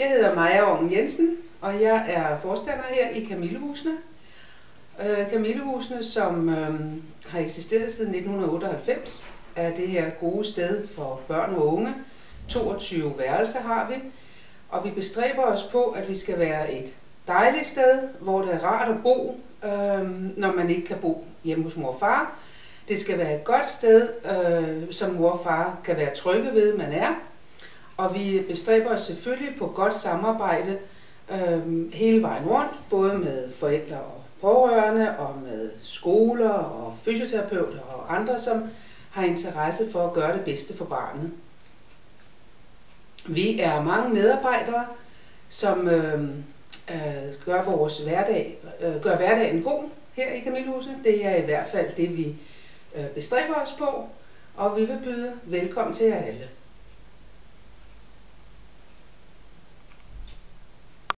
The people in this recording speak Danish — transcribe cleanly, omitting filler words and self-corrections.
Jeg hedder Maja Orgen Jensen, og jeg er forstander her i Kamillehusene. Kamillehusene, som har eksisteret siden 1998, er det her gode sted for børn og unge. 22 værelser har vi, og vi bestræber os på, at vi skal være et dejligt sted, hvor det er rart at bo, når man ikke kan bo hjemme hos mor og far. Det skal være et godt sted, som mor og far kan være trygge ved, man er. Og vi bestræber os selvfølgelig på godt samarbejde hele vejen rundt, både med forældre og pårørende, og med skoler og fysioterapeuter og andre, som har interesse for at gøre det bedste for barnet. Vi er mange medarbejdere, som gør hverdagen god her i Kamillehusene. Det er i hvert fald det, vi bestræber os på, og vi vil byde velkommen til jer alle.